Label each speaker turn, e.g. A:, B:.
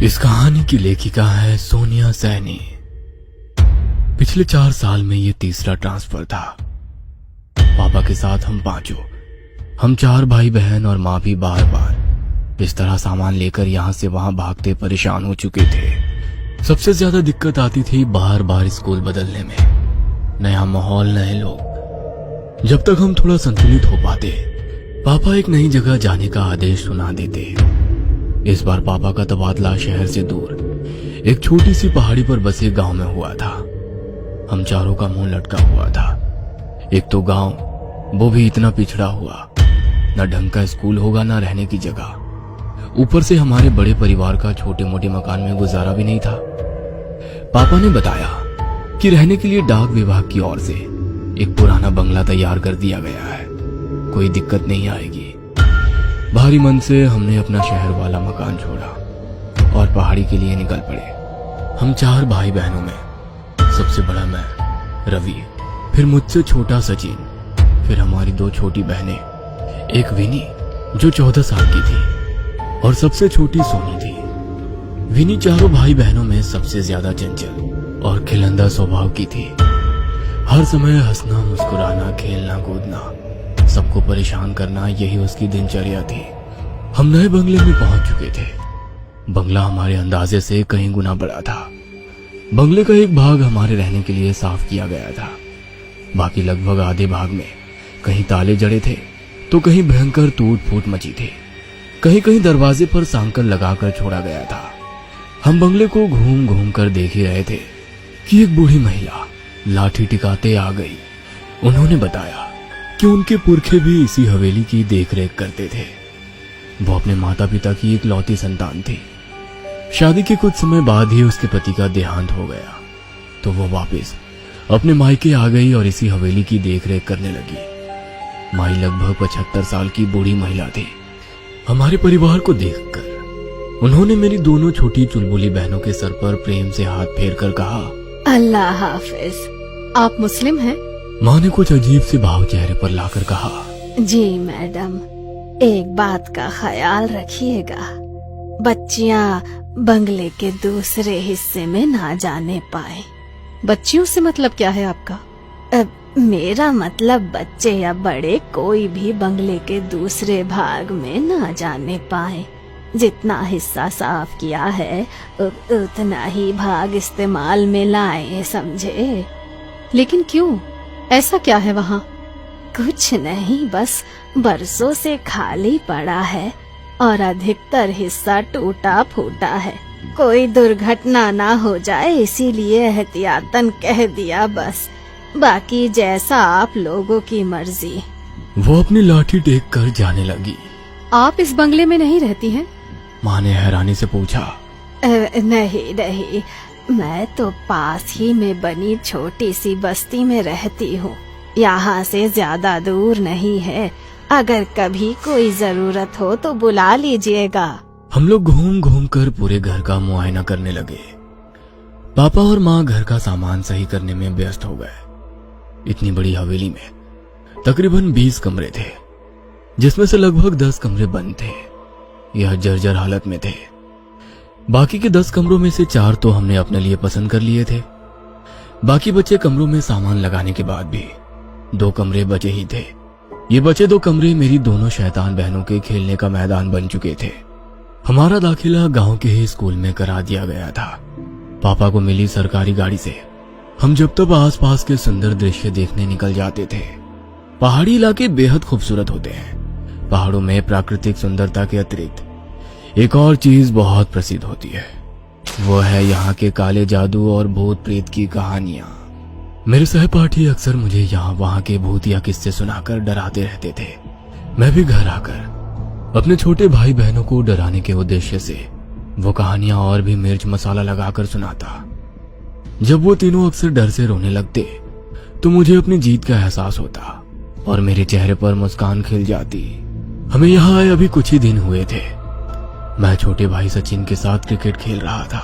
A: इस कहानी की लेखिका है सोनिया सैनी। पिछले 4 साल में ये तीसरा ट्रांसफर था। पापा के साथ हम पांचों, हम 4 भाई बहन और माँ भी बार बार इस तरह सामान लेकर यहाँ से वहां भागते परेशान हो चुके थे। सबसे ज्यादा दिक्कत आती थी बार बार स्कूल बदलने में। नया माहौल, नए लोग। जब तक हम थोड़ा संतुलित हो पाते, पापा एक नई जगह जाने का आदेश सुना देते। इस बार पापा का तबादला शहर से दूर एक छोटी सी पहाड़ी पर बसे गांव में हुआ था। हम चारों का मुंह लटका हुआ था। एक तो गांव, वो भी इतना पिछड़ा हुआ, न ढंग का स्कूल होगा न रहने की जगह। ऊपर से हमारे बड़े परिवार का छोटे मोटे मकान में गुजारा भी नहीं था। पापा ने बताया कि रहने के लिए डाक विभाग की ओर से एक पुराना बंगला तैयार कर दिया गया है, कोई दिक्कत नहीं आएगी। भारी मन से हमने अपना शहर वाला मकान छोड़ा और पहाड़ी के लिए निकल पड़े। हम 4 भाई बहनों में सबसे बड़ा मैं, रवि, फिर मुझसे छोटा सचिन, फिर हमारी 2 छोटी बहनें, एक विनी जो 14 साल की थी और सबसे छोटी सोनी थी। विनी चारों भाई बहनों में सबसे ज्यादा चंचल और खिलंदा स्वभाव की थी। हर समय हंसना, मुस्कुराना, खेलना, कूदना, सबको परेशान करना, यही उसकी दिनचर्या थी। हम नए बंगले में पहुंच चुके थे। बंगला हमारे अंदाजे से कहीं गुना बड़ा था। बंगले का एक भाग हमारे रहने के लिए साफ किया गया था। बाकी लगभग आधे भाग में कहीं ताले जड़े थे तो कहीं भयंकर टूट फूट मची थी। कहीं कहीं दरवाजे पर सांकल लगाकर छोड़ा गया था। हम बंगले को घूम घूम कर देख ही रहे थे कि एक बूढ़ी महिला लाठी टिकाते आ गई। उन्होंने बताया कि उनके पुरखे भी इसी हवेली की देखरेख करते थे। वो अपने माता पिता की इकलौती संतान थी। शादी के कुछ समय बाद ही उसके पति का देहांत हो गया तो वो वापस अपने मायके आ गई और इसी हवेली की देखरेख करने लगी। माई लगभग 75 साल की बूढ़ी महिला थी। हमारे परिवार को देखकर उन्होंने मेरी दोनों छोटी चुलबुली बहनों के सर पर प्रेम से हाथ फेर कर कहा,
B: अल्लाह हाफिज। आप मुस्लिम हैं?
A: माँ ने कुछ अजीब से भाव चेहरे पर लाकर कहा,
B: जी मैडम, एक बात का ख्याल रखिएगा, बच्चियाँ बंगले के दूसरे हिस्से में ना जाने पाए। बच्चियों से मतलब क्या है आपका? मेरा मतलब बच्चे या बड़े कोई भी बंगले के दूसरे भाग में ना जाने पाए। जितना हिस्सा साफ किया है उतना ही भाग इस्तेमाल में लाए, समझे? लेकिन क्यों? ऐसा क्या है वहाँ? कुछ नहीं, बस बरसों से खाली पड़ा है और अधिकतर हिस्सा टूटा फूटा है। कोई दुर्घटना ना हो जाए इसीलिए एहतियातन कह दिया बस। बाकी जैसा आप लोगों की मर्जी।
A: वो अपनी लाठी टेक कर जाने लगी।
B: आप इस बंगले में नहीं रहती हैं?
A: माँ ने हैरानी से पूछा।
B: नहीं नहीं, मैं तो पास ही में बनी छोटी सी बस्ती में रहती हूँ। यहाँ से ज्यादा दूर नहीं है। अगर कभी कोई जरूरत हो तो बुला लीजिएगा।
A: हम लोग घूम घूम कर पूरे घर का मुआयना करने लगे। पापा और माँ घर का सामान सही करने में व्यस्त हो गए। इतनी बड़ी हवेली में तकरीबन 20 कमरे थे, जिसमें से लगभग 10 कमरे बंद थे, यह जर्जर हालत में थे। बाकी के 10 कमरों में से 4 तो हमने अपने लिए पसंद कर लिए थे। बाकी बचे कमरों में सामान लगाने के बाद भी 2 कमरे बचे ही थे। ये बचे 2 कमरे मेरी दोनों शैतान बहनों के खेलने का मैदान बन चुके थे। हमारा दाखिला गांव के ही स्कूल में करा दिया गया था। पापा को मिली सरकारी गाड़ी से हम जब तब आसपास के सुंदर दृश्य देखने निकल जाते थे। पहाड़ी इलाके बेहद खूबसूरत होते हैं। पहाड़ों में प्राकृतिक सुंदरता के अतिरिक्त एक और चीज बहुत प्रसिद्ध होती है, वो है यहाँ के काले जादू और भूत प्रेत की कहानियां। मेरे सहपाठी अक्सर मुझे यहाँ वहाँ के भूतिया किस्से सुनाकर डराते रहते थे। मैं भी घर आकर अपने छोटे भाई बहनों को डराने के उद्देश्य से वो कहानियां और भी मिर्च मसाला लगाकर सुनाता। जब वो तीनों अक्सर डर से रोने लगते तो मुझे अपनी जीत का एहसास होता और मेरे चेहरे पर मुस्कान खिल जाती। हमें यहाँ आए अभी कुछ ही दिन हुए थे। मैं छोटे भाई सचिन के साथ क्रिकेट खेल रहा था।